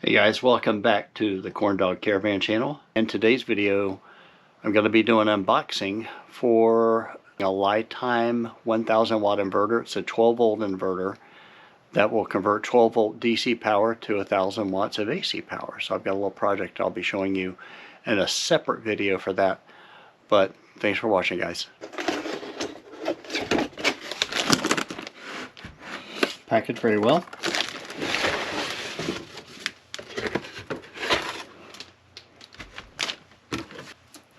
Hey guys, welcome back to the Corn Dog Caravan channel. In today's video, I'm going to be doing an unboxing for a LiTime 1000 watt inverter. It's a 12 volt inverter that will convert 12 volt DC power to 1000 watts of AC power. So I've got a little project I'll be showing you in a separate video for that. But thanks for watching, guys. Packaged very well.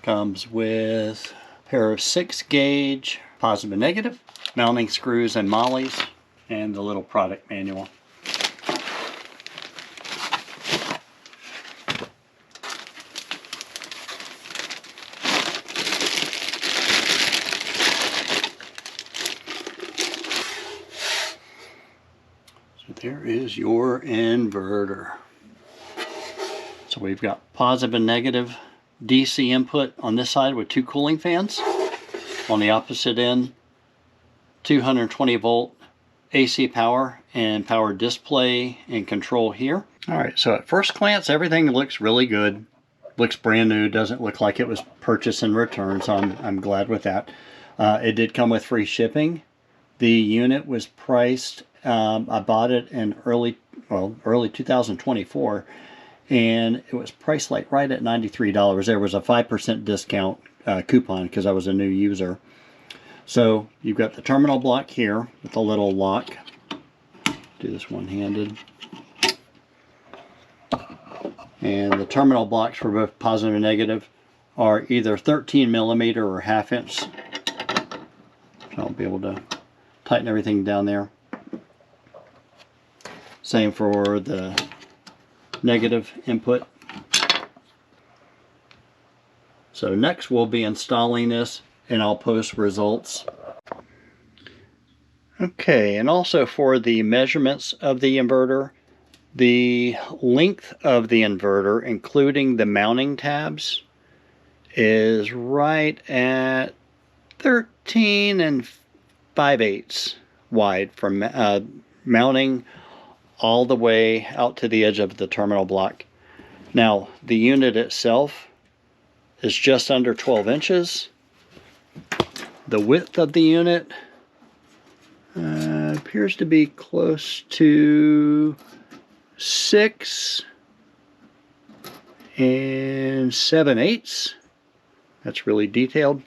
Comes with a pair of 6 gauge positive and negative, mounting screws and mollies, and the little product manual. So there is your inverter. So we've got positive and negative DC input on this side with 2 cooling fans. On the opposite end, 220 volt AC power and power display and control here. Alright, so at first glance everything looks really good. Looks brand new, doesn't look like it was purchased and returned, so I'm glad with that. It did come with free shipping. The unit was priced, I bought it in early 2024. And it was priced like right at $93. There was a 5% discount coupon because I was a new user. So you've got the terminal block here with a little lock. Do this one-handed. And the terminal blocks for both positive and negative are either 13 millimeter or 1/2 inch. So I'll be able to tighten everything down there. Same for the negative input. So next we'll be installing this and I'll post results. Okay, and also for the measurements of the inverter, the length of the inverter, including the mounting tabs, is right at 13 5/8 wide from mounting all the way out to the edge of the terminal block. Now, the unit itself is just under 12 inches. The width of the unit appears to be close to 6 7/8. That's really detailed.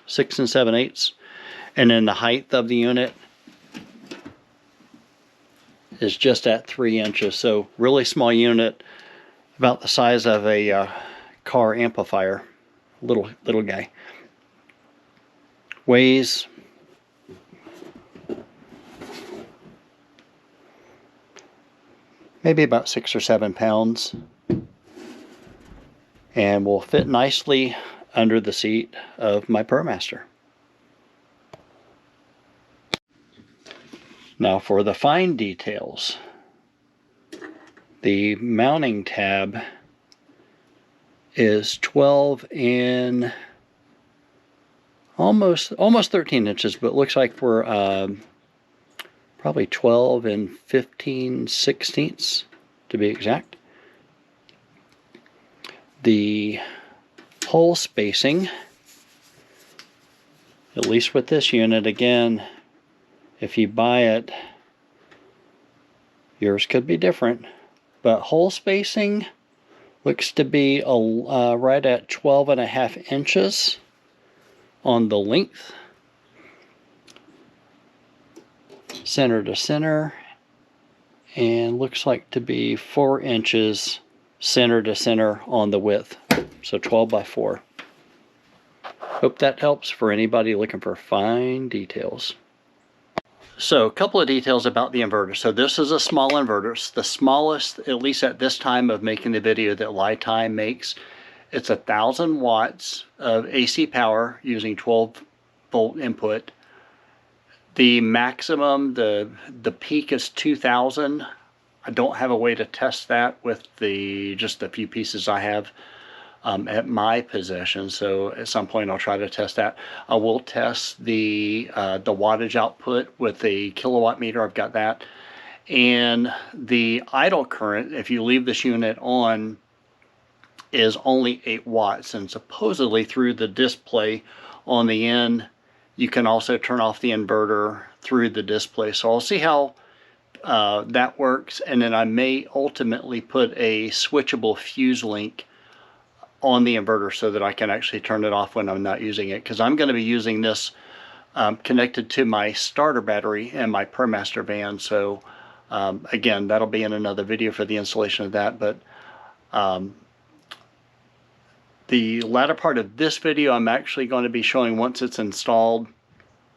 6 7/8. And then the height of the unit is just at 3 inches, so really small unit, about the size of a car amplifier, little guy. Weighs maybe about 6 or 7 pounds, and will fit nicely under the seat of my Promaster. Now for the fine details, the mounting tab is 12 and almost 13 inches, but looks like we're probably 12 and 15/16 to be exact. The hole spacing, at least with this unit, again, if you buy it, yours could be different, but hole spacing looks to be right at 12.5 inches on the length, center to center, and looks like to be 4 inches center to center on the width, so 12 by 4. Hope that helps for anybody looking for fine details. So a couple of details about the inverter. So this is a small inverter. It's the smallest, at least at this time of making the video, that LiTime makes. It's 1000 watts of AC power using 12 volt input. The maximum, the peak is 2000. I don't have a way to test that with just the few pieces I have at my possession, so at some point I'll try to test that. I will test the wattage output with the kilowatt meter. I've got that, And the idle current, if you leave this unit on, is only 8 watts. And supposedly through the display on the end, you can also turn off the inverter through the display. So I'll see how that works, and then I may ultimately put a switchable fuse link on the inverter so that I can actually turn it off when I'm not using it, because I'm going to be using this connected to my starter battery and my Promaster van. So again, that'll be in another video for the installation of that. But the latter part of this video, I'm actually going to be showing once it's installed.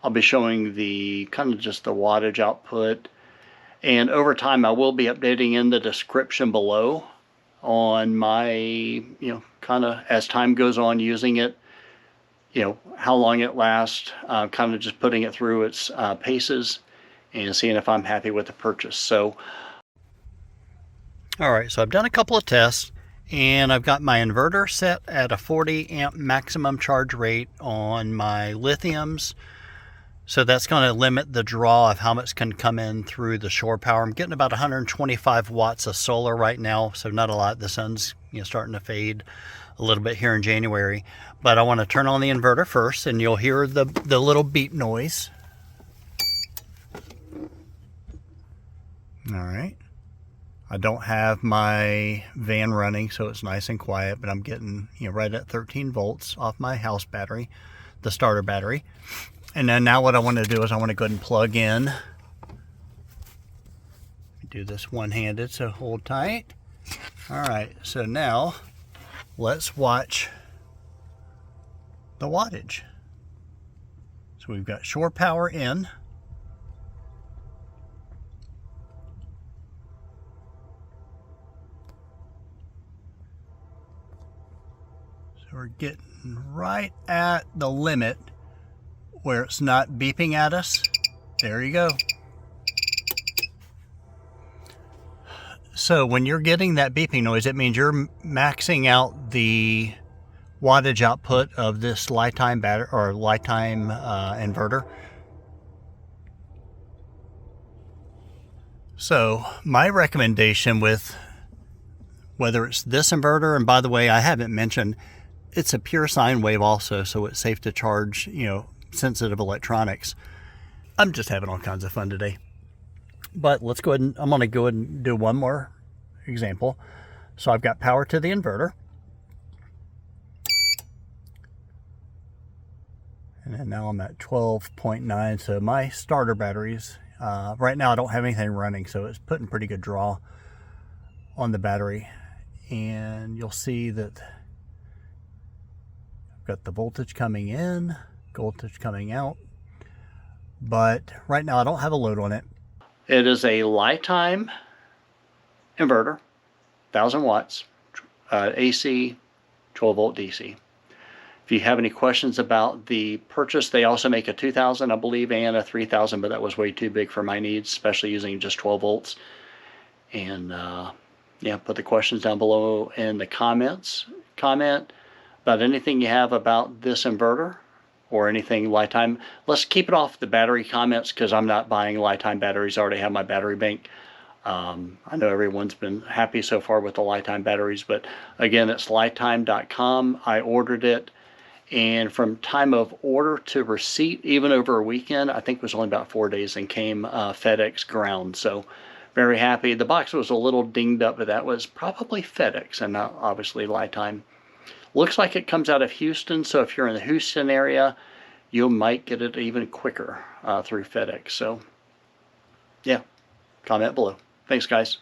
I'll be showing the kind of just the wattage output, and over time I will be updating in the description below on my, kind of as time goes on using it, how long it lasts, kind of just putting it through its paces and seeing if I'm happy with the purchase. So, all right, so I've done a couple of tests, and I've got my inverter set at a 40 amp maximum charge rate on my lithiums. So that's going to limit the draw of how much can come in through the shore power. I'm getting about 125 watts of solar right now, so not a lot. The sun's starting to fade a little bit here in January. But I want to turn on the inverter first, and you'll hear the little beep noise. All right. I don't have my van running, so it's nice and quiet, but I'm getting right at 13 volts off my house battery, the starter battery. And then now what I want to do is I want to go ahead and plug in. Do this one-handed, so hold tight. All right, so now let's watch the wattage. So we've got shore power in. So we're getting right at the limit where it's not beeping at us. There you go. So when you're getting that beeping noise, it means you're maxing out the wattage output of this LiTime battery or LiTime inverter. So my recommendation with whether it's this inverter, and by the way, I haven't mentioned, it's a pure sine wave also, so it's safe to charge, sensitive electronics. I'm just having all kinds of fun today. But let's go ahead and I'm going to go ahead and do one more example. So I've got power to the inverter. And then now I'm at 12.9. So my starter batteries, right now I don't have anything running, so it's putting pretty good draw on the battery. And you'll see that I've got the voltage coming in, voltage coming out, but right now I don't have a load on it. It is a LiTime inverter, 1000 watts, AC, 12 volt DC. If you have any questions about the purchase, they also make a 2000, I believe, and a 3000, but that was way too big for my needs, especially using just 12 volts. And yeah, put the questions down below in the comments. Comment about anything you have about this inverter or anything LiTime. Let's keep it off the battery comments because I'm not buying LiTime batteries. I already have my battery bank. I know everyone's been happy so far with the LiTime batteries, but again, it's LiTime.com. I ordered it, and from time of order to receipt, even over a weekend, I think it was only about 4 days, and came FedEx ground. So very happy. The box was a little dinged up, but that was probably FedEx and not obviously LiTime. Looks like it comes out of Houston, so if you're in the Houston area, you might get it even quicker through FedEx. So yeah, comment below. Thanks, guys.